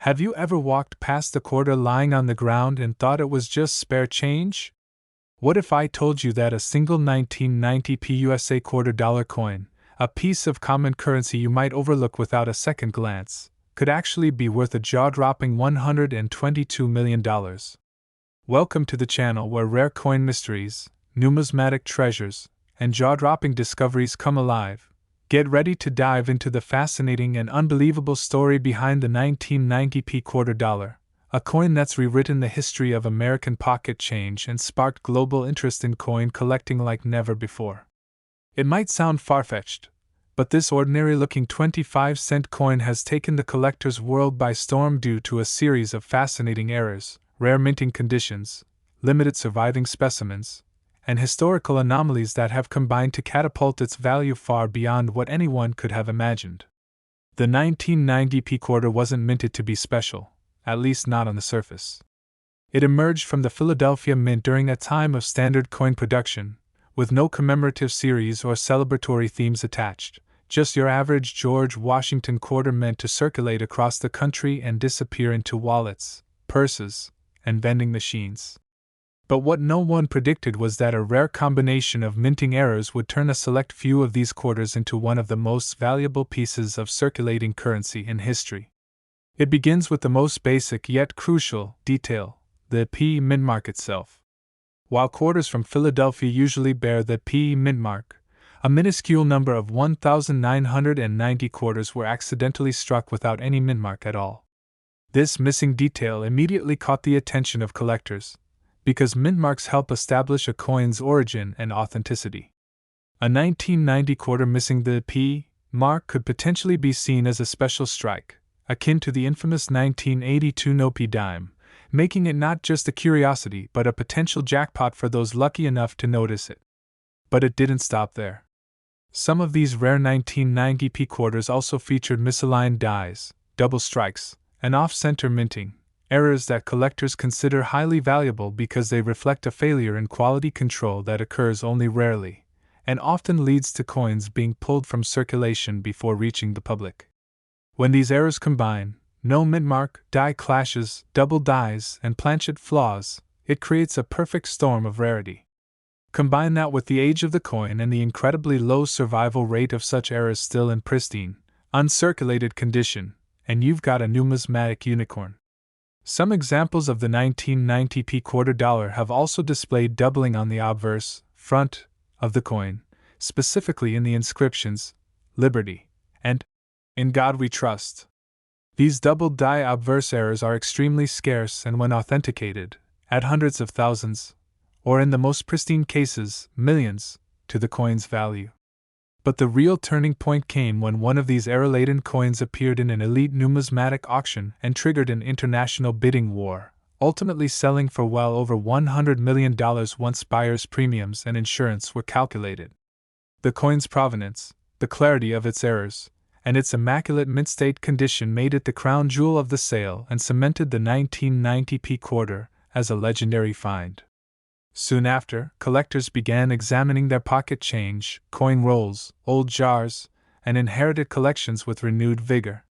Have you ever walked past a quarter lying on the ground and thought it was just spare change? What if I told you that a single 1990p USA $quarter coin, a piece of common currency you might overlook without a second glance, could actually be worth a jaw-dropping $122 million? Welcome to the channel where rare coin mysteries, numismatic treasures, and jaw-dropping discoveries come alive. Get ready to dive into the fascinating and unbelievable story behind the 1990p $quarter, a coin that's rewritten the history of American pocket change and sparked global interest in coin collecting like never before. It might sound far-fetched, but this ordinary-looking 25-cent coin has taken the collector's world by storm due to a series of fascinating errors, rare minting conditions, limited surviving specimens, and historical anomalies that have combined to catapult its value far beyond what anyone could have imagined. The 1990p quarter wasn't minted to be special, at least not on the surface. It emerged from the Philadelphia Mint during a time of standard coin production, with no commemorative series or celebratory themes attached, just your average George Washington quarter meant to circulate across the country and disappear into wallets, purses, and vending machines. But what no one predicted was that a rare combination of minting errors would turn a select few of these quarters into one of the most valuable pieces of circulating currency in history. It begins with the most basic yet crucial detail, the P mint mark itself. While quarters from Philadelphia usually bear the P mint mark, a minuscule number of 1,990 quarters were accidentally struck without any mint mark at all. This missing detail immediately caught the attention of collectors, because mint marks help establish a coin's origin and authenticity. A 1990 quarter missing the P mark could potentially be seen as a special strike, akin to the infamous 1982 no-P dime, making it not just a curiosity but a potential jackpot for those lucky enough to notice it. But it didn't stop there. Some of these rare 1990p quarters also featured misaligned dies, double strikes, and off-center minting, errors that collectors consider highly valuable because they reflect a failure in quality control that occurs only rarely, and often leads to coins being pulled from circulation before reaching the public. When these errors combine, no mint mark, die clashes, double dies, and planchet flaws, it creates a perfect storm of rarity. Combine that with the age of the coin and the incredibly low survival rate of such errors still in pristine, uncirculated condition, and you've got a numismatic unicorn. Some examples of the 1990p $quarter have also displayed doubling on the obverse, front, of the coin, specifically in the inscriptions, Liberty, and In God We Trust. These double die obverse errors are extremely scarce and when authenticated, add hundreds of thousands, or in the most pristine cases, millions, to the coin's value. But the real turning point came when one of these error-laden coins appeared in an elite numismatic auction and triggered an international bidding war, ultimately selling for well over $100 million once buyers' premiums and insurance were calculated. The coin's provenance, the clarity of its errors, and its immaculate mint-state condition made it the crown jewel of the sale and cemented the 1990p quarter as a legendary find. Soon after, collectors began examining their pocket change, coin rolls, old jars, and inherited collections with renewed vigor.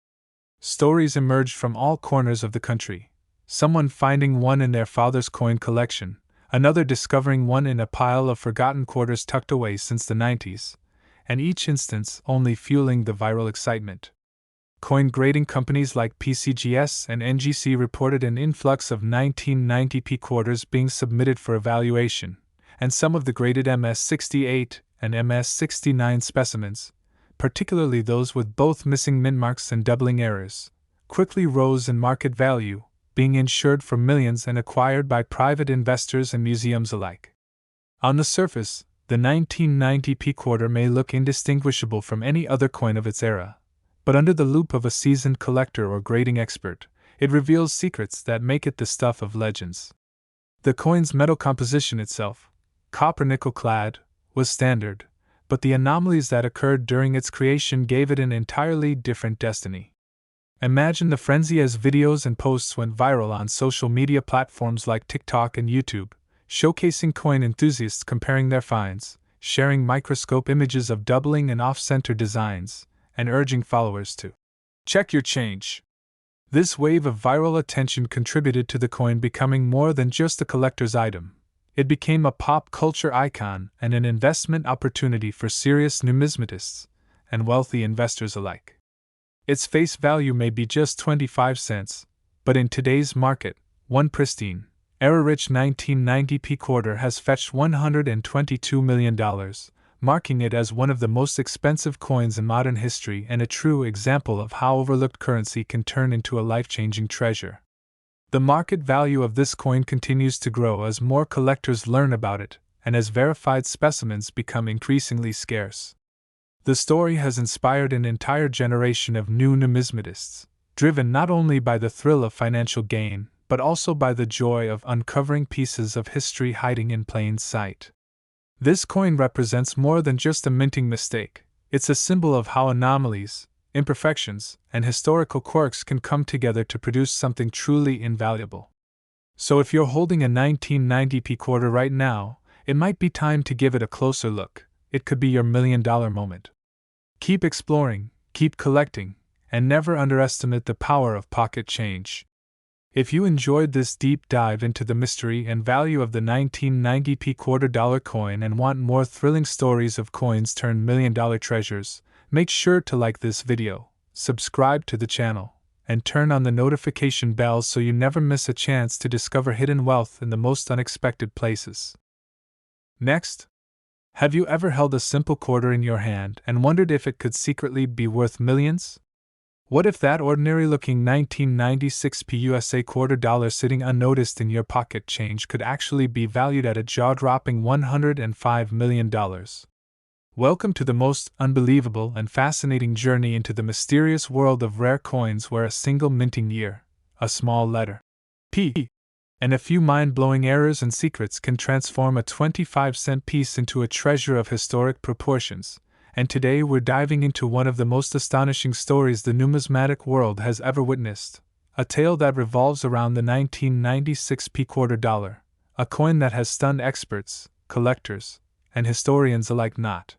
Stories emerged from all corners of the country, someone finding one in their father's coin collection, another discovering one in a pile of forgotten quarters tucked away since the 90s, and each instance only fueling the viral excitement. Coin grading companies like PCGS and NGC reported an influx of 1990p quarters being submitted for evaluation, and some of the graded MS68 and MS69 specimens, particularly those with both missing mint marks and doubling errors, quickly rose in market value, being insured for millions and acquired by private investors and museums alike. On the surface, the 1990p quarter may look indistinguishable from any other coin of its era, but under the loop of a seasoned collector or grading expert, it reveals secrets that make it the stuff of legends. The coin's metal composition itself, copper-nickel clad, was standard, but the anomalies that occurred during its creation gave it an entirely different destiny. Imagine the frenzy as videos and posts went viral on social media platforms like TikTok and YouTube, showcasing coin enthusiasts comparing their finds, sharing microscope images of doubling and off-center designs, and urging followers to check your change. This wave of viral attention contributed to the coin becoming more than just a collector's item. It became a pop culture icon and an investment opportunity for serious numismatists and wealthy investors alike. Its face value may be just 25 cents, but in today's market, one pristine, era-rich 1990p quarter has fetched $122 million, marking it as one of the most expensive coins in modern history and a true example of how overlooked currency can turn into a life-changing treasure. The market value of this coin continues to grow as more collectors learn about it and as verified specimens become increasingly scarce. The story has inspired an entire generation of new numismatists, driven not only by the thrill of financial gain, but also by the joy of uncovering pieces of history hiding in plain sight. This coin represents more than just a minting mistake. It's a symbol of how anomalies, imperfections, and historical quirks can come together to produce something truly invaluable. So if you're holding a 1990p quarter right now, it might be time to give it a closer look. It could be your million-dollar moment. Keep exploring, keep collecting, and never underestimate the power of pocket change. If you enjoyed this deep dive into the mystery and value of the 1990p quarter-dollar coin and want more thrilling stories of coins turned million-dollar treasures, make sure to like this video, subscribe to the channel, and turn on the notification bell so you never miss a chance to discover hidden wealth in the most unexpected places. Next, have you ever held a simple quarter in your hand and wondered if it could secretly be worth millions? What if that ordinary-looking 1996p USA quarter dollar sitting unnoticed in your pocket change could actually be valued at a jaw-dropping $105 million? Welcome to the most unbelievable and fascinating journey into the mysterious world of rare coins where a single minting year, a small letter P, and a few mind-blowing errors and secrets can transform a 25-cent piece into a treasure of historic proportions. And today we're diving into one of the most astonishing stories the numismatic world has ever witnessed, a tale that revolves around the 1996p quarter dollar, a coin that has stunned experts, collectors, and historians alike not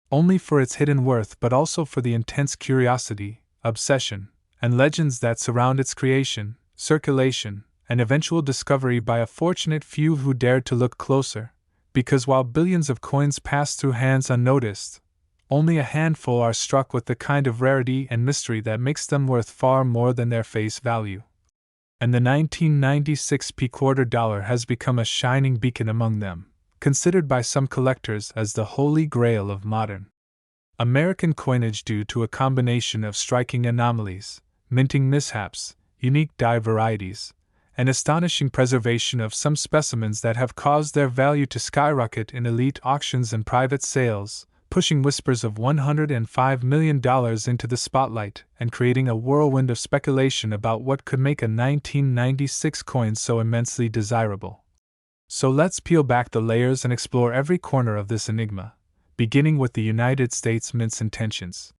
only for its hidden worth but also for the intense curiosity, obsession, and legends that surround its creation, circulation, and eventual discovery by a fortunate few who dared to look closer, because while billions of coins pass through hands unnoticed, only a handful are struck with the kind of rarity and mystery that makes them worth far more than their face value. And the 1996p quarter dollar has become a shining beacon among them, considered by some collectors as the holy grail of modern American coinage due to a combination of striking anomalies, minting mishaps, unique die varieties, and astonishing preservation of some specimens that have caused their value to skyrocket in elite auctions and private sales, pushing whispers of $105 million into the spotlight and creating a whirlwind of speculation about what could make a 1996 coin so immensely desirable. So let's peel back the layers and explore every corner of this enigma, beginning with the United States Mint's intentions.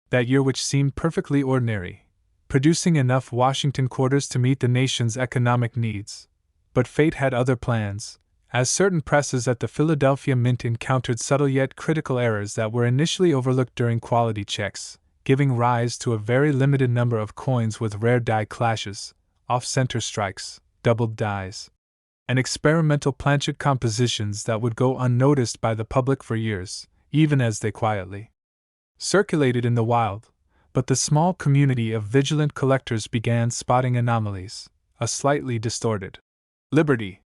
That year which seemed perfectly ordinary, producing enough Washington quarters to meet the nation's economic needs. But fate had other plans, as certain presses at the Philadelphia Mint encountered subtle yet critical errors that were initially overlooked during quality checks, giving rise to a very limited number of coins with rare die clashes, off-center strikes, doubled dies, and experimental planchet compositions that would go unnoticed by the public for years, even as they quietly circulated in the wild. But the small community of vigilant collectors began spotting anomalies, a slightly distorted Liberty,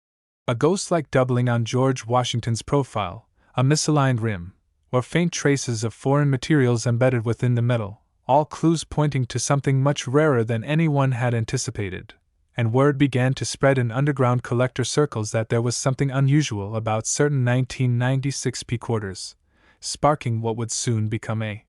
a ghost-like doubling on George Washington's profile, a misaligned rim, or faint traces of foreign materials embedded within the metal, all clues pointing to something much rarer than anyone had anticipated, and word began to spread in underground collector circles that there was something unusual about certain 1996p quarters, sparking what would soon become a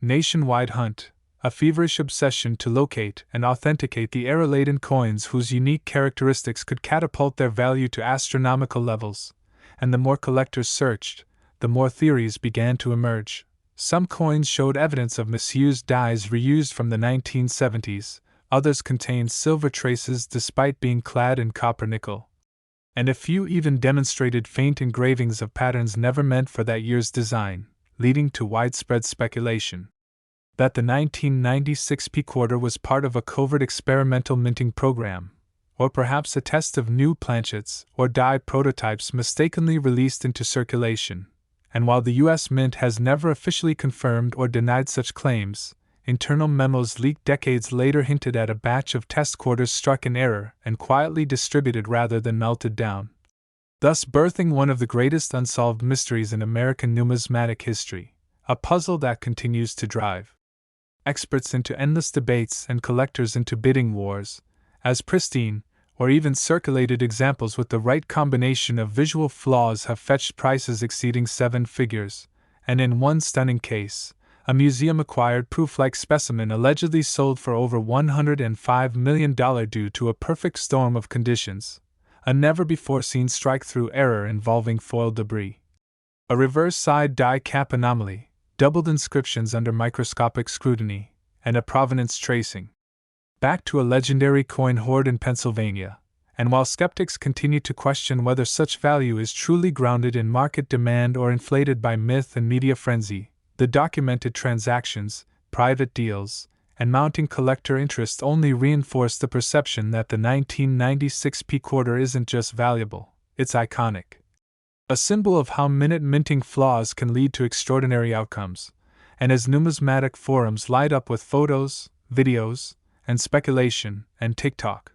nationwide hunt, a feverish obsession to locate and authenticate the era-laden coins whose unique characteristics could catapult their value to astronomical levels. And the more collectors searched, the more theories began to emerge. Some coins showed evidence of misused dies reused from the 1970s, others contained silver traces despite being clad in copper nickel, and a few even demonstrated faint engravings of patterns never meant for that year's design, leading to widespread speculation. That the 1996 P quarter was part of a covert experimental minting program, or perhaps a test of new planchets or die prototypes mistakenly released into circulation. And while the U.S. Mint has never officially confirmed or denied such claims, internal memos leaked decades later hinted at a batch of test quarters struck in error and quietly distributed rather than melted down, thus birthing one of the greatest unsolved mysteries in American numismatic history, a puzzle that continues to drive experts into endless debates and collectors into bidding wars, as pristine, or even circulated examples with the right combination of visual flaws have fetched prices exceeding 7 figures, and in one stunning case, a museum-acquired proof-like specimen allegedly sold for over $105 million due to a perfect storm of conditions, a never-before-seen strike-through error involving foil debris, a reverse-side die cap anomaly, doubled inscriptions under microscopic scrutiny, and a provenance tracing back to a legendary coin hoard in Pennsylvania. And while skeptics continue to question whether such value is truly grounded in market demand or inflated by myth and media frenzy, the documented transactions, private deals, and mounting collector interest only reinforce the perception that the 1996 P quarter isn't just valuable, it's iconic. A symbol of how minting flaws can lead to extraordinary outcomes, and as numismatic forums light up with photos, videos, and speculation, and TikTok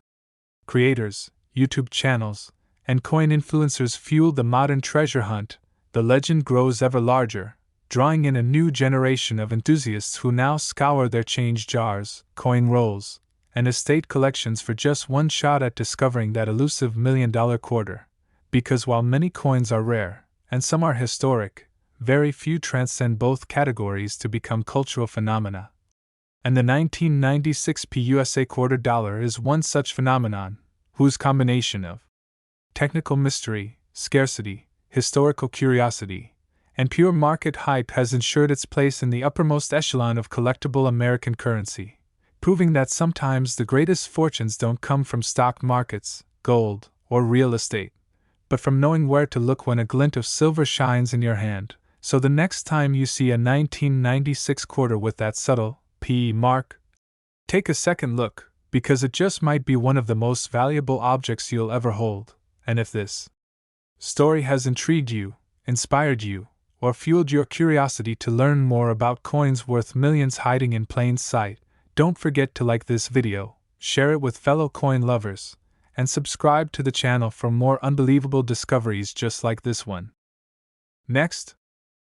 creators, YouTube channels, and coin influencers fuel the modern treasure hunt, the legend grows ever larger, drawing in a new generation of enthusiasts who now scour their change jars, coin rolls, and estate collections for just one shot at discovering that elusive $1 million quarter. Because while many coins are rare, and some are historic, very few transcend both categories to become cultural phenomena. And the 1996 PUSA quarter dollar is one such phenomenon, whose combination of technical mystery, scarcity, historical curiosity, and pure market hype has ensured its place in the uppermost echelon of collectible American currency, proving that sometimes the greatest fortunes don't come from stock markets, gold, or real estate, but from knowing where to look when a glint of silver shines in your hand. So the next time you see a 1996 quarter with that subtle P mark, take a second look, because it just might be one of the most valuable objects you'll ever hold. And if this story has intrigued you, inspired you, or fueled your curiosity to learn more about coins worth millions hiding in plain sight, don't forget to like this video, share it with fellow coin lovers, and subscribe to the channel for more unbelievable discoveries just like this one. Next,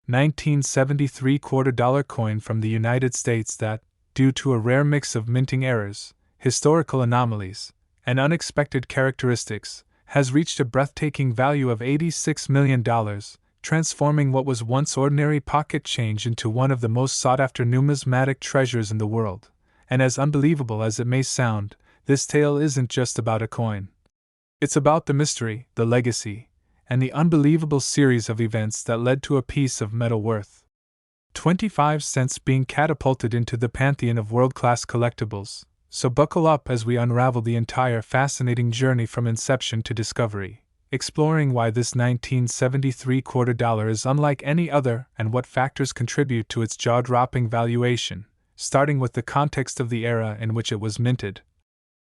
1973 quarter dollar coin from the United States that, due to a rare mix of minting errors, historical anomalies, and unexpected characteristics, has reached a breathtaking value of $86 million, transforming what was once ordinary pocket change into one of the most sought-after numismatic treasures in the world. And as unbelievable as it may sound, this tale isn't just about a coin. It's about the mystery, the legacy, and the unbelievable series of events that led to a piece of metal worth 25 cents being catapulted into the pantheon of world-class collectibles. So buckle up as we unravel the entire fascinating journey from inception to discovery, exploring why this 1973 quarter dollar is unlike any other and what factors contribute to its jaw-dropping valuation, starting with the context of the era in which it was minted.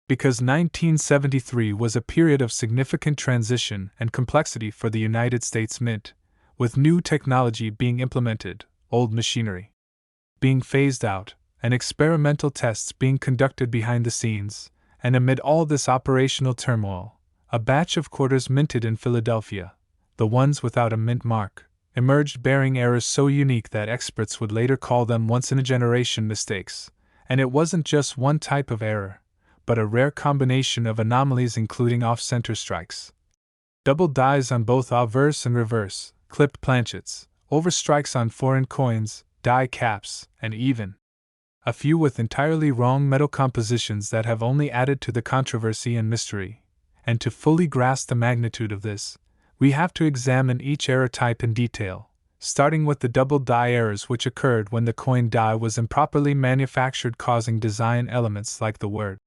Because 1973 was a period of significant transition and complexity for the United States Mint, with new technology being implemented, old machinery being phased out, and experimental tests being conducted behind the scenes, and amid all this operational turmoil, a batch of quarters minted in Philadelphia, the ones without a mint mark, emerged bearing errors so unique that experts would later call them once-in-a-generation mistakes. And it wasn't just one type of error, but a rare combination of anomalies including off-center strikes, double dies on both obverse and reverse, clipped planchets, overstrikes on foreign coins, die caps, and even a few with entirely wrong metal compositions that have only added to the controversy and mystery. And to fully grasp the magnitude of this, we have to examine each error type in detail, starting with the double die errors which occurred when the coin die was improperly manufactured, causing design elements like the word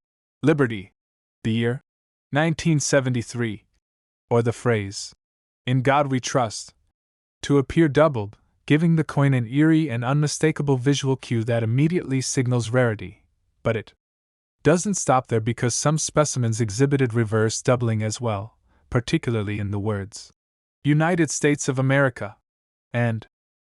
Liberty, the year 1973, or the phrase, "In God We Trust," to appear doubled, giving the coin an eerie and unmistakable visual cue that immediately signals rarity. But it doesn't stop there, because some specimens exhibited reverse doubling as well, particularly in the words United States of America and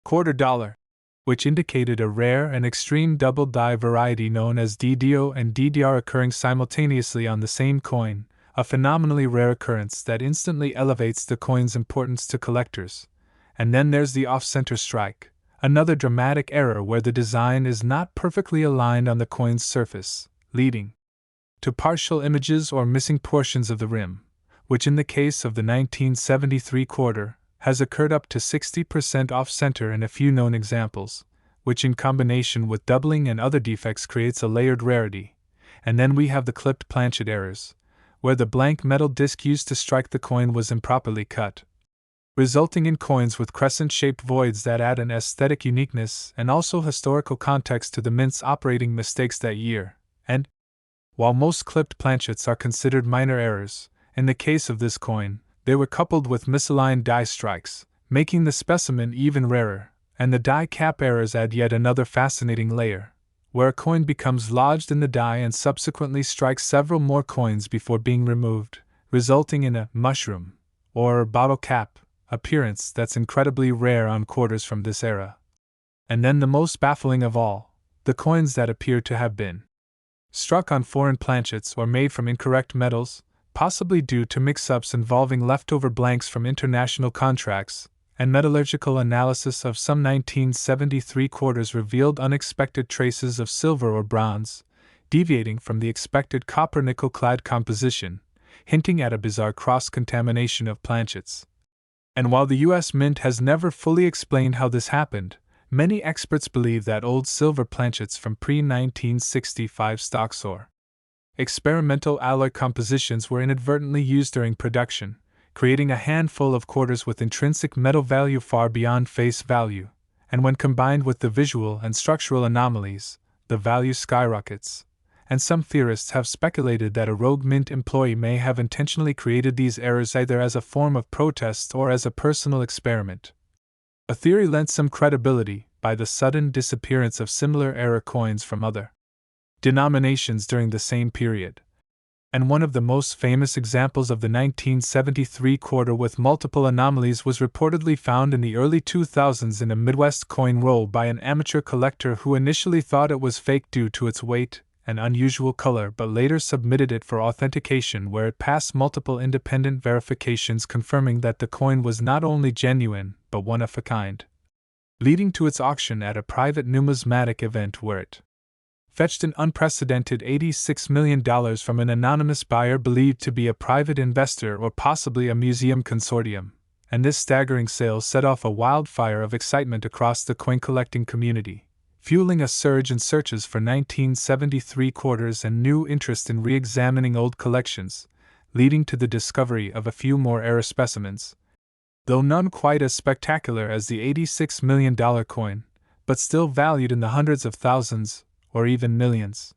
quarter dollar, which indicated a rare and extreme double die variety known as DDO and DDR occurring simultaneously on the same coin, a phenomenally rare occurrence that instantly elevates the coin's importance to collectors. And then there's the off-center strike, another dramatic error where the design is not perfectly aligned on the coin's surface, leading to partial images or missing portions of the rim, which in the case of the 1973 quarter has occurred up to 60% off-center in a few known examples, which in combination with doubling and other defects creates a layered rarity. And then we have the clipped planchet errors, where the blank metal disc used to strike the coin was improperly cut, resulting in coins with crescent-shaped voids that add an aesthetic uniqueness and also historical context to the mint's operating mistakes that year. And while most clipped planchets are considered minor errors, in the case of this coin, they were coupled with misaligned die strikes, making the specimen even rarer, and the die cap errors add yet another fascinating layer, where a coin becomes lodged in the die and subsequently strikes several more coins before being removed, resulting in a mushroom, or bottle cap, appearance that's incredibly rare on quarters from this era. And then the most baffling of all, the coins that appear to have been struck on foreign planchets or made from incorrect metals, possibly due to mix-ups involving leftover blanks from international contracts, and metallurgical analysis of some 1973 quarters revealed unexpected traces of silver or bronze, deviating from the expected copper-nickel clad composition, hinting at a bizarre cross-contamination of planchets. And while the U.S. Mint has never fully explained how this happened, many experts believe that old silver planchets from pre-1965 stocks or experimental alloy compositions were inadvertently used during production, creating a handful of quarters with intrinsic metal value far beyond face value, and when combined with the visual and structural anomalies, the value skyrockets. And some theorists have speculated that a rogue mint employee may have intentionally created these errors either as a form of protest or as a personal experiment. A theory lent some credibility by the sudden disappearance of similar error coins from other denominations during the same period. And one of the most famous examples of the 1973 quarter with multiple anomalies was reportedly found in the early 2000s in a Midwest coin roll by an amateur collector who initially thought it was fake due to its weight and unusual color, but later submitted it for authentication, where it passed multiple independent verifications confirming that the coin was not only genuine but one of a kind, leading to its auction at a private numismatic event where it fetched an unprecedented $86 million from an anonymous buyer believed to be a private investor or possibly a museum consortium, and this staggering sale set off a wildfire of excitement across the coin collecting community, fueling a surge in searches for 1973 quarters and new interest in re-examining old collections, leading to the discovery of a few more error specimens, though none quite as spectacular as the $86 million coin, but still valued in the hundreds of thousands or even millions,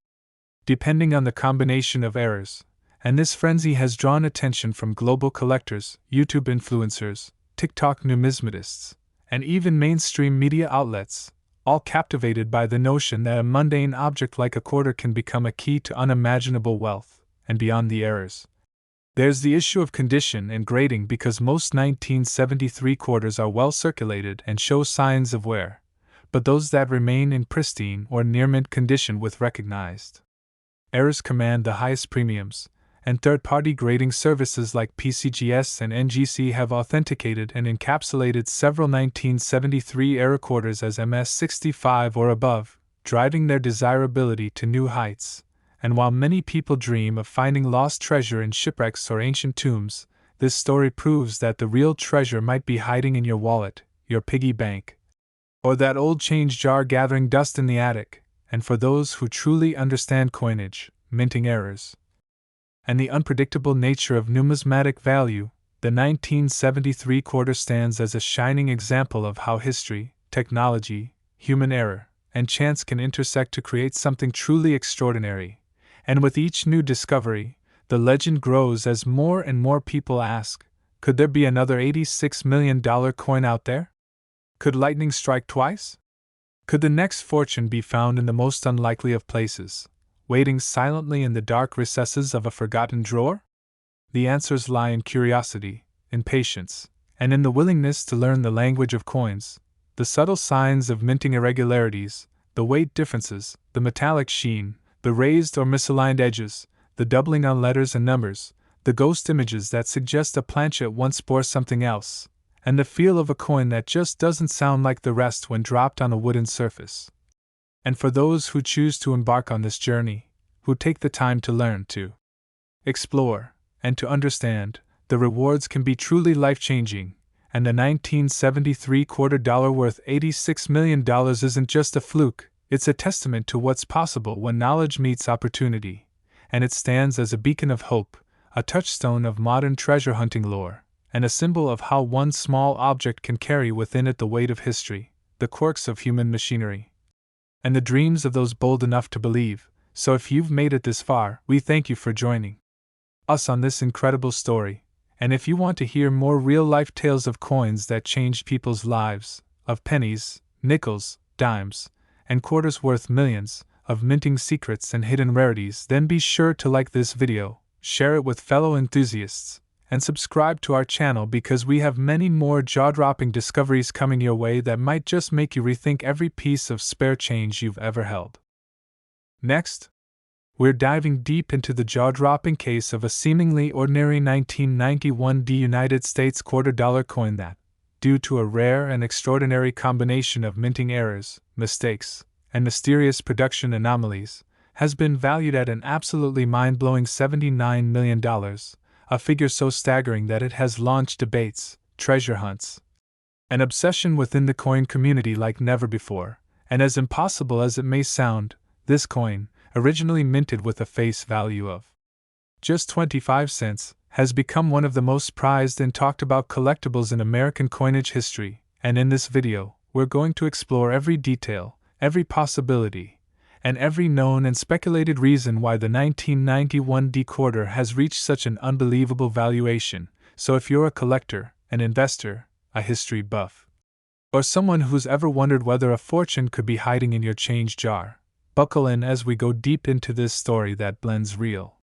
depending on the combination of errors. And this frenzy has drawn attention from global collectors, YouTube influencers, TikTok numismatists, and even mainstream media outlets, all captivated by the notion that a mundane object like a quarter can become a key to unimaginable wealth. And beyond the errors, there's the issue of condition and grading, because most 1973 quarters are well circulated and show signs of wear, but those that remain in pristine or near-mint condition with recognized errors command the highest premiums, and third-party grading services like PCGS and NGC have authenticated and encapsulated several 1973 error quarters as MS65 or above, driving their desirability to new heights. And while many people dream of finding lost treasure in shipwrecks or ancient tombs, this story proves that the real treasure might be hiding in your wallet, your piggy bank, or that old change jar gathering dust in the attic. And for those who truly understand coinage, minting errors, and the unpredictable nature of numismatic value, the 1973 quarter stands as a shining example of how history, technology, human error, and chance can intersect to create something truly extraordinary. And with each new discovery, the legend grows as more and more people ask, could there be another $86 million coin out there? Could lightning strike twice? Could the next fortune be found in the most unlikely of places, waiting silently in the dark recesses of a forgotten drawer? The answers lie in curiosity, in patience, and in the willingness to learn the language of coins, the subtle signs of minting irregularities, the weight differences, the metallic sheen, the raised or misaligned edges, the doubling on letters and numbers, the ghost images that suggest a planchet once bore something else, and the feel of a coin that just doesn't sound like the rest when dropped on a wooden surface. And for those who choose to embark on this journey, who take the time to learn, to explore, and to understand, the rewards can be truly life-changing, and the 1973 quarter dollar worth $86 million isn't just a fluke, it's a testament to what's possible when knowledge meets opportunity, and it stands as a beacon of hope, a touchstone of modern treasure hunting lore, and a symbol of how one small object can carry within it the weight of history, the quirks of human machinery, and the dreams of those bold enough to believe. So if you've made it this far, we thank you for joining us on this incredible story. And if you want to hear more real-life tales of coins that changed people's lives, of pennies, nickels, dimes, and quarters worth millions, of minting secrets and hidden rarities, then be sure to like this video, share it with fellow enthusiasts, and subscribe to our channel because we have many more jaw-dropping discoveries coming your way that might just make you rethink every piece of spare change you've ever held. Next, we're diving deep into the jaw-dropping case of a seemingly ordinary 1991 United States quarter dollar coin that, due to a rare and extraordinary combination of minting errors, mistakes, and mysterious production anomalies, has been valued at an absolutely mind-blowing $79 million, a figure so staggering that it has launched debates, treasure hunts, an obsession within the coin community like never before. And as impossible as it may sound, this coin, originally minted with a face value of just 25 cents, has become one of the most prized and talked about collectibles in American coinage history, and in this video, we're going to explore every detail, every possibility, and every known and speculated reason why the 1991 quarter has reached such an unbelievable valuation. So if you're a collector, an investor, a history buff, or someone who's ever wondered whether a fortune could be hiding in your change jar, buckle in as we go deep into this story that blends real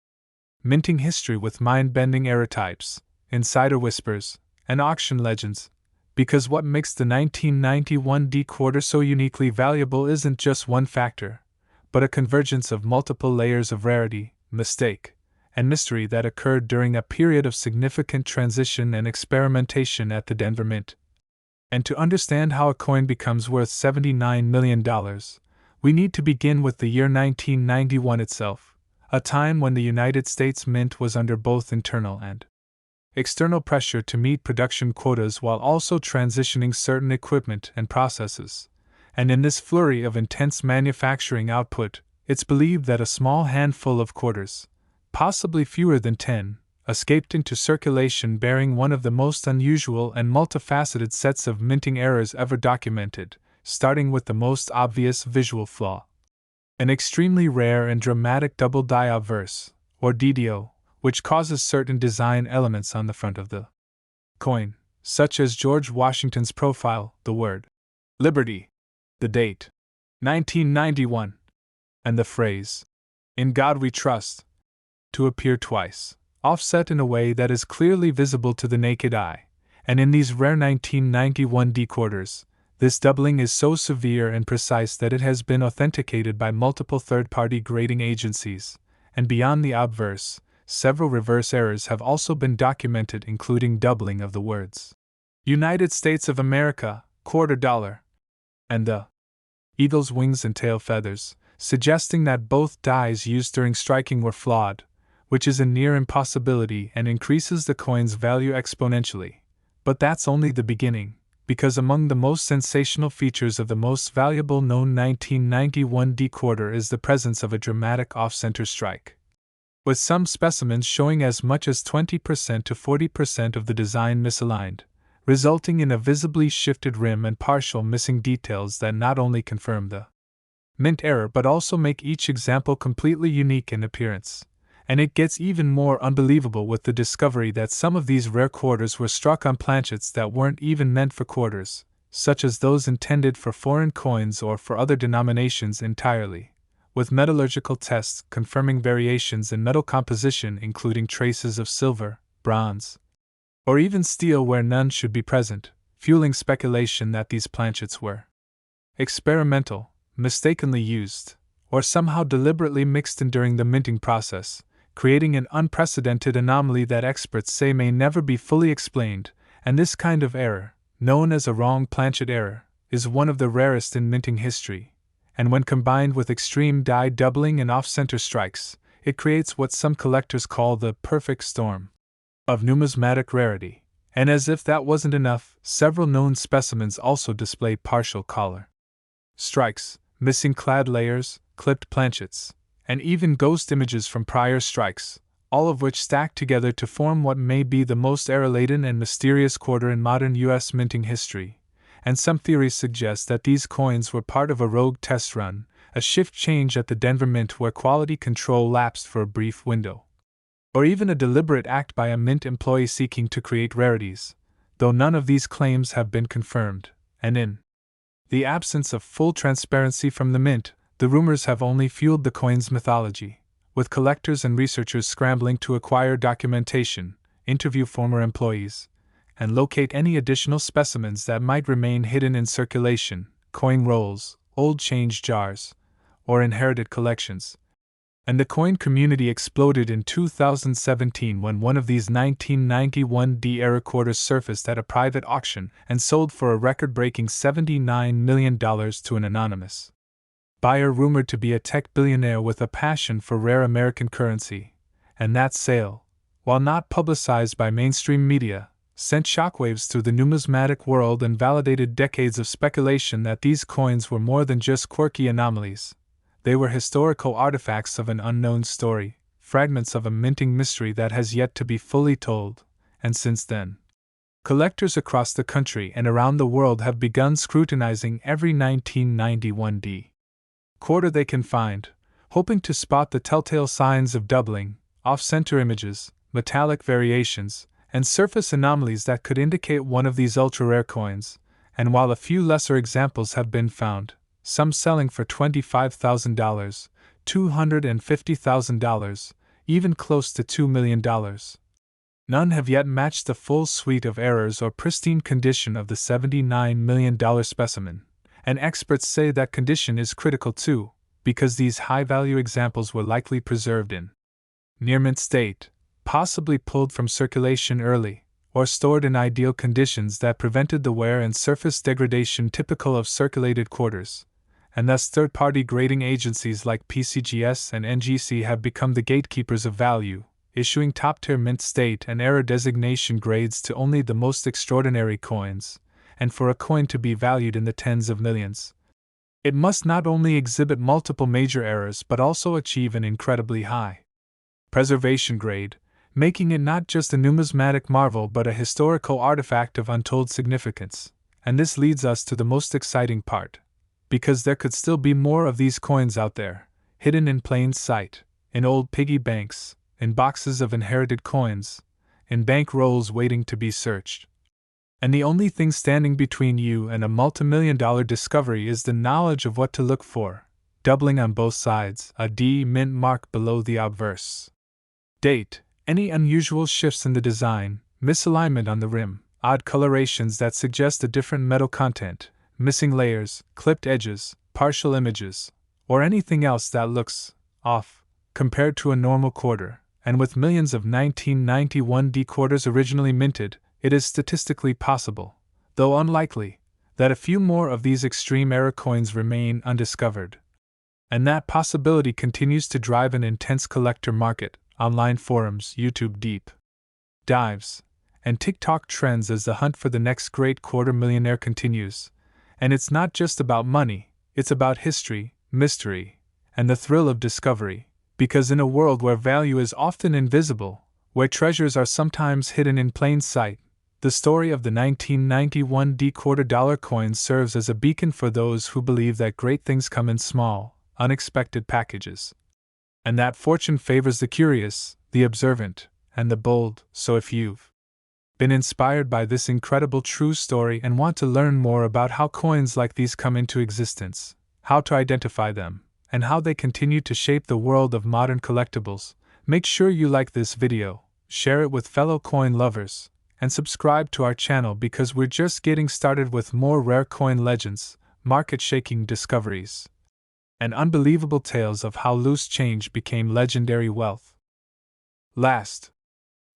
minting history with mind-bending error types, insider whispers, and auction legends, because what makes the 1991 quarter so uniquely valuable isn't just one factor, but a convergence of multiple layers of rarity, mistake, and mystery that occurred during a period of significant transition and experimentation at the Denver Mint. And to understand how a coin becomes worth $79 million, we need to begin with the year 1991 itself, a time when the United States Mint was under both internal and external pressure to meet production quotas while also transitioning certain equipment and processes. And in this flurry of intense manufacturing output, it's believed that a small handful of quarters, possibly fewer than 10, escaped into circulation bearing one of the most unusual and multifaceted sets of minting errors ever documented, starting with the most obvious visual flaw. An extremely rare and dramatic double die obverse, or DDO, which causes certain design elements on the front of the coin, such as George Washington's profile, the word Liberty, the date 1991, and the phrase, "In God We Trust," to appear twice, offset in a way that is clearly visible to the naked eye. And in these rare 1991 quarters, this doubling is so severe and precise that it has been authenticated by multiple third-party grading agencies, and beyond the obverse, several reverse errors have also been documented, including doubling of the words United States of America, quarter dollar, and the eagle's wings and tail feathers, suggesting that both dies used during striking were flawed, which is a near impossibility and increases the coin's value exponentially. But that's only the beginning, because among the most sensational features of the most valuable known 1991 quarter is the presence of a dramatic off-center strike, with some specimens showing as much as 20% to 40% of the design misaligned, resulting in a visibly shifted rim and partial missing details that not only confirm the mint error but also make each example completely unique in appearance. And it gets even more unbelievable with the discovery that some of these rare quarters were struck on planchets that weren't even meant for quarters, such as those intended for foreign coins or for other denominations entirely, with metallurgical tests confirming variations in metal composition including traces of silver, bronze, or even steel where none should be present, fueling speculation that these planchets were experimental, mistakenly used, or somehow deliberately mixed in during the minting process, creating an unprecedented anomaly that experts say may never be fully explained. And this kind of error, known as a wrong planchet error, is one of the rarest in minting history, and when combined with extreme die doubling and off-center strikes, it creates what some collectors call the perfect storm of numismatic rarity. And as if that wasn't enough, several known specimens also display partial collar strikes, missing clad layers, clipped planchets, and even ghost images from prior strikes, all of which stack together to form what may be the most error-laden and mysterious quarter in modern U.S. minting history. And some theories suggest that these coins were part of a rogue test run, a shift change at the Denver Mint where quality control lapsed for a brief window, or even a deliberate act by a mint employee seeking to create rarities, though none of these claims have been confirmed, and in the absence of full transparency from the mint, the rumors have only fueled the coin's mythology, with collectors and researchers scrambling to acquire documentation, interview former employees, and locate any additional specimens that might remain hidden in circulation, coin rolls, old change jars, or inherited collections. And the coin community exploded in 2017 when one of these 1991 D-era quarters surfaced at a private auction and sold for a record-breaking $79 million to an anonymous buyer rumored to be a tech billionaire with a passion for rare American currency. And that sale, while not publicized by mainstream media, sent shockwaves through the numismatic world and validated decades of speculation that these coins were more than just quirky anomalies. They were historical artifacts of an unknown story, fragments of a minting mystery that has yet to be fully told, and since then, collectors across the country and around the world have begun scrutinizing every 1991 D quarter they can find, hoping to spot the telltale signs of doubling, off-center images, metallic variations, and surface anomalies that could indicate one of these ultra-rare coins. And while a few lesser examples have been found, some selling for $25,000, $250,000, even close to $2 million, none have yet matched the full suite of errors or pristine condition of the $79 million specimen. And experts say that condition is critical too, because these high-value examples were likely preserved in near-mint state, possibly pulled from circulation early, or stored in ideal conditions that prevented the wear and surface degradation typical of circulated quarters. And thus third-party grading agencies like PCGS and NGC have become the gatekeepers of value, issuing top-tier mint state and error designation grades to only the most extraordinary coins. And for a coin to be valued in the tens of millions, it must not only exhibit multiple major errors but also achieve an incredibly high preservation grade, making it not just a numismatic marvel but a historical artifact of untold significance. And this leads us to the most exciting part, because there could still be more of these coins out there, hidden in plain sight, in old piggy banks, in boxes of inherited coins, in bank rolls waiting to be searched. And the only thing standing between you and a multimillion-dollar discovery is the knowledge of what to look for: doubling on both sides, a D mint mark below the obverse date, any unusual shifts in the design, misalignment on the rim, odd colorations that suggest a different metal content, missing layers, clipped edges, partial images, or anything else that looks off compared to a normal quarter. And with millions of 1991 D quarters originally minted, it is statistically possible, though unlikely, that a few more of these extreme error coins remain undiscovered. And that possibility continues to drive an intense collector market, online forums, YouTube deep dives, and TikTok trends as the hunt for the next great quarter millionaire continues. And it's not just about money, it's about history, mystery, and the thrill of discovery, because in a world where value is often invisible, where treasures are sometimes hidden in plain sight, the story of the 1991 D quarter dollar coin serves as a beacon for those who believe that great things come in small, unexpected packages, and that fortune favors the curious, the observant, and the bold. So if you've Been inspired by this incredible true story and want to learn more about how coins like these come into existence, how to identify them, and how they continue to shape the world of modern collectibles, make sure you like this video, share it with fellow coin lovers, and subscribe to our channel because we're just getting started with more rare coin legends, market-shaking discoveries, and unbelievable tales of how loose change became legendary wealth.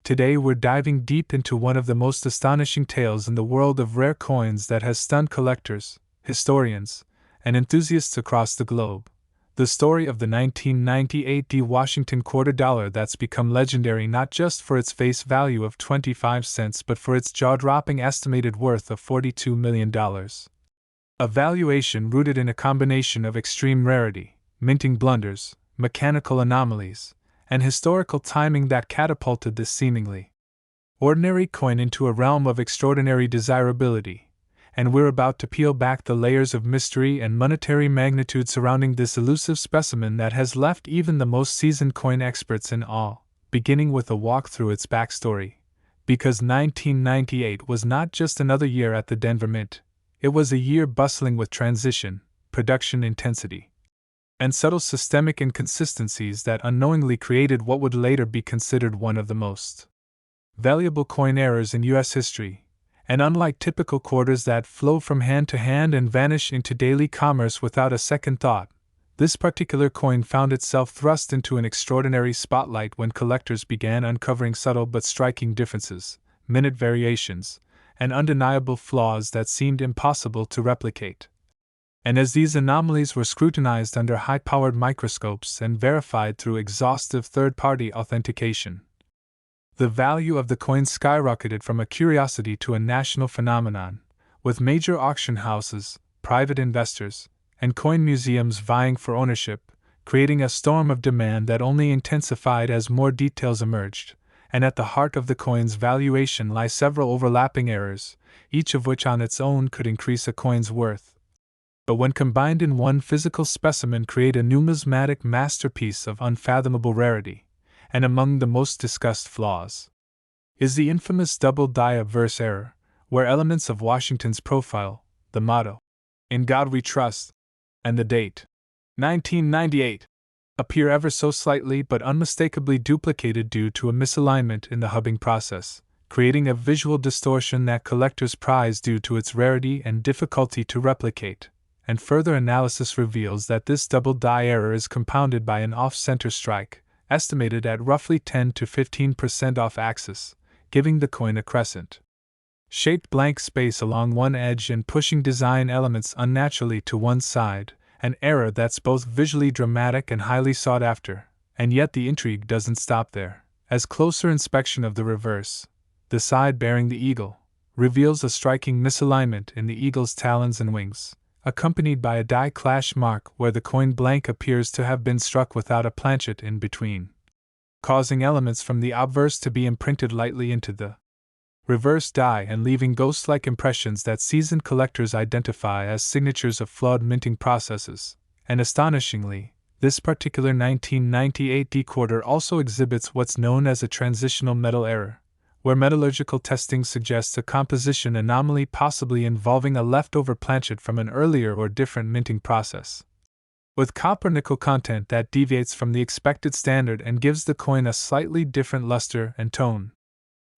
Today we're diving deep into one of the most astonishing tales in the world of rare coins that has stunned collectors, historians, and enthusiasts across the globe. The story of the 1998 Washington quarter dollar that's become legendary not just for its face value of 25 cents but for its jaw-dropping estimated worth of $42 million. A valuation rooted in a combination of extreme rarity, minting blunders, mechanical anomalies, and historical timing that catapulted this seemingly ordinary coin into a realm of extraordinary desirability, and we're about to peel back the layers of mystery and monetary magnitude surrounding this elusive specimen that has left even the most seasoned coin experts in awe, beginning with a walk through its backstory. Because 1998 was not just another year at the Denver Mint, it was a year bustling with transition, production intensity, and subtle systemic inconsistencies that unknowingly created what would later be considered one of the most valuable coin eras in U.S. history. And unlike typical quarters that flow from hand to hand and vanish into daily commerce without a second thought, this particular coin found itself thrust into an extraordinary spotlight when collectors began uncovering subtle but striking differences, minute variations, and undeniable flaws that seemed impossible to replicate. And as these anomalies were scrutinized under high-powered microscopes and verified through exhaustive third-party authentication, the value of the coin skyrocketed from a curiosity to a national phenomenon, with major auction houses, private investors, and coin museums vying for ownership, creating a storm of demand that only intensified as more details emerged. And at the heart of the coin's valuation lie several overlapping errors, each of which on its own could increase a coin's worth, but when combined in one physical specimen create a numismatic masterpiece of unfathomable rarity. And among the most discussed flaws is the infamous double die obverse error, where elements of Washington's profile, the motto, "In God We Trust," and the date, 1998, appear ever so slightly but unmistakably duplicated due to a misalignment in the hubbing process, creating a visual distortion that collectors prize due to its rarity and difficulty to replicate. And further analysis reveals that this double die error is compounded by an off-center strike, estimated at roughly 10 to 15% off-axis, giving the coin a crescent-shaped blank space along one edge and pushing design elements unnaturally to one side, an error that's both visually dramatic and highly sought after. And yet the intrigue doesn't stop there, as closer inspection of the reverse, the side bearing the eagle, reveals a striking misalignment in the eagle's talons and wings, accompanied by a die clash mark where the coin blank appears to have been struck without a planchet in between, causing elements from the obverse to be imprinted lightly into the reverse die and leaving ghost-like impressions that seasoned collectors identify as signatures of flawed minting processes. And astonishingly, this particular 1998 quarter also exhibits what's known as a transitional metal error, where metallurgical testing suggests a composition anomaly possibly involving a leftover planchet from an earlier or different minting process, with copper-nickel content that deviates from the expected standard and gives the coin a slightly different luster and tone.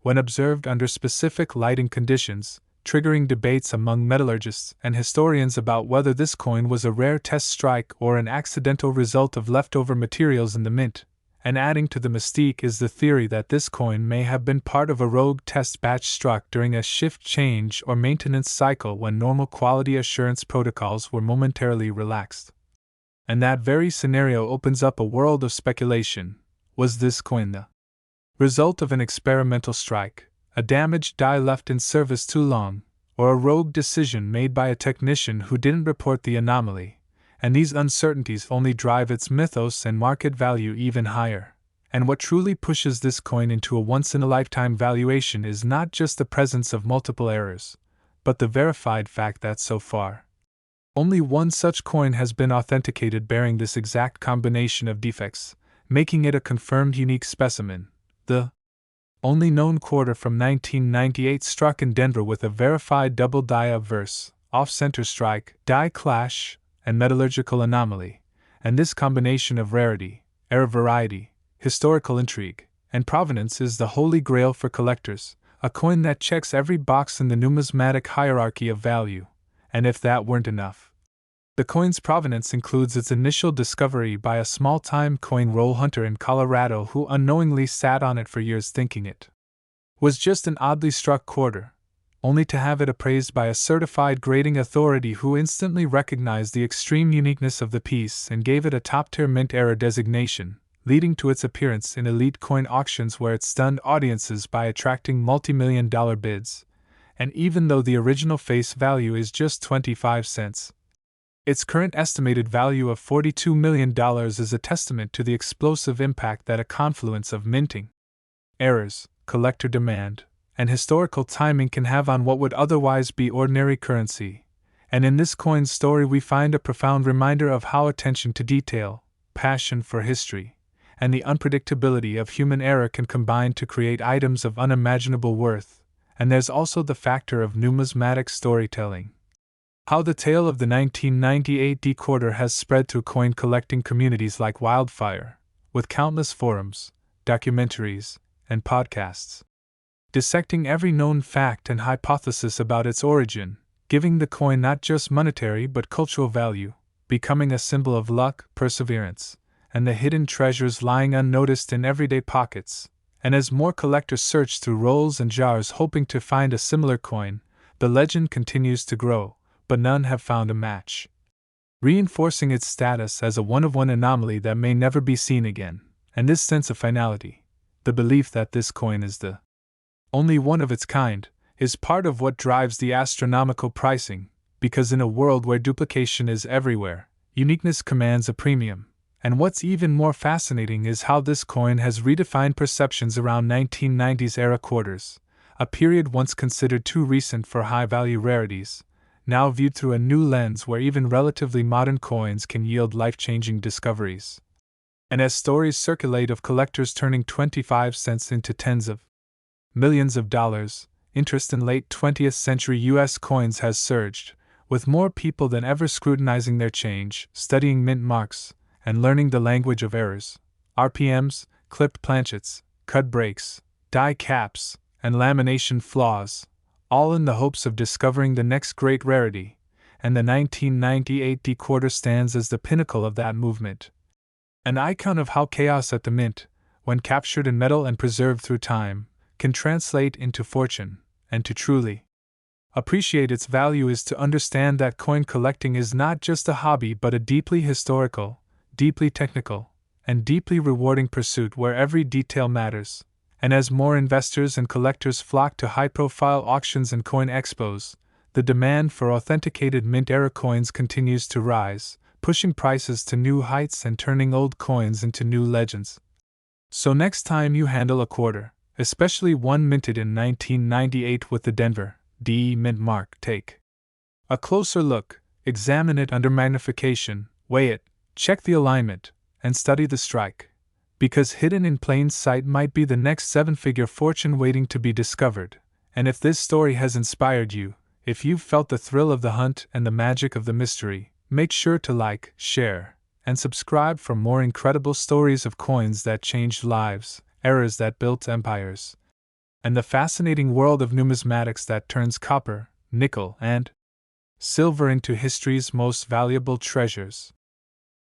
When observed under specific lighting conditions, triggering debates among metallurgists and historians about whether this coin was a rare test strike or an accidental result of leftover materials in the mint. And adding to the mystique is the theory that this coin may have been part of a rogue test batch struck during a shift change or maintenance cycle when normal quality assurance protocols were momentarily relaxed. And that very scenario opens up a world of speculation. Was this coin the result of an experimental strike, a damaged die left in service too long, or a rogue decision made by a technician who didn't report the anomaly? And these uncertainties only drive its mythos and market value even higher. And what truly pushes this coin into a once-in-a-lifetime valuation is not just the presence of multiple errors, but the verified fact that so far, only one such coin has been authenticated bearing this exact combination of defects, making it a confirmed unique specimen. The only known quarter from 1998 struck in Denver with a verified double die obverse, off-center strike, die clash, and metallurgical anomaly, and this combination of rarity, error variety, historical intrigue, and provenance is the holy grail for collectors, a coin that checks every box in the numismatic hierarchy of value, and if that weren't enough, the coin's provenance includes its initial discovery by a small-time coin roll hunter in Colorado who unknowingly sat on it for years thinking it was just an oddly struck quarter, only to have it appraised by a certified grading authority who instantly recognized the extreme uniqueness of the piece and gave it a top-tier mint error designation, leading to its appearance in elite coin auctions where it stunned audiences by attracting multi-million-dollar bids, and even though the original face value is just 25 cents, its current estimated value of $42 million is a testament to the explosive impact that a confluence of minting errors, collector demand, and historical timing can have on what would otherwise be ordinary currency. And in this coin's story we find a profound reminder of how attention to detail, passion for history, and the unpredictability of human error can combine to create items of unimaginable worth. And there's also the factor of numismatic storytelling. How the tale of the 1998 D quarter has spread through coin collecting communities like wildfire, with countless forums, documentaries, and podcasts dissecting every known fact and hypothesis about its origin, giving the coin not just monetary but cultural value, becoming a symbol of luck, perseverance, and the hidden treasures lying unnoticed in everyday pockets. And as more collectors search through rolls and jars hoping to find a similar coin, the legend continues to grow, but none have found a match, reinforcing its status as a one-of-one anomaly that may never be seen again. And this sense of finality, the belief that this coin is the only one of its kind, is part of what drives the astronomical pricing, because in a world where duplication is everywhere, uniqueness commands a premium. And what's even more fascinating is how this coin has redefined perceptions around 1990s era quarters, a period once considered too recent for high-value rarities, now viewed through a new lens where even relatively modern coins can yield life-changing discoveries. And as stories circulate of collectors turning 25 cents into tens of millions of dollars, interest in late 20th century US coins has surged, with more people than ever scrutinizing their change, studying mint marks, and learning the language of errors, RPMs, clipped planchets, cut breaks, die caps, and lamination flaws, all in the hopes of discovering the next great rarity, and the 1998 D quarter stands as the pinnacle of that movement. An icon of how chaos at the mint, when captured in metal and preserved through time, can translate into fortune, and to truly appreciate its value is to understand that coin collecting is not just a hobby but a deeply historical, deeply technical, and deeply rewarding pursuit where every detail matters. And as more investors and collectors flock to high-profile auctions and coin expos, the demand for authenticated mint-era coins continues to rise, pushing prices to new heights and turning old coins into new legends. So next time you handle a quarter, especially one minted in 1998 with the Denver D mint mark, take a closer look, examine it under magnification, weigh it, check the alignment, and study the strike. Because hidden in plain sight might be the next seven-figure fortune waiting to be discovered. And if this story has inspired you, if you've felt the thrill of the hunt and the magic of the mystery, make sure to like, share, and subscribe for more incredible stories of coins that changed lives, errors that built empires, and the fascinating world of numismatics that turns copper, nickel, and silver into history's most valuable treasures.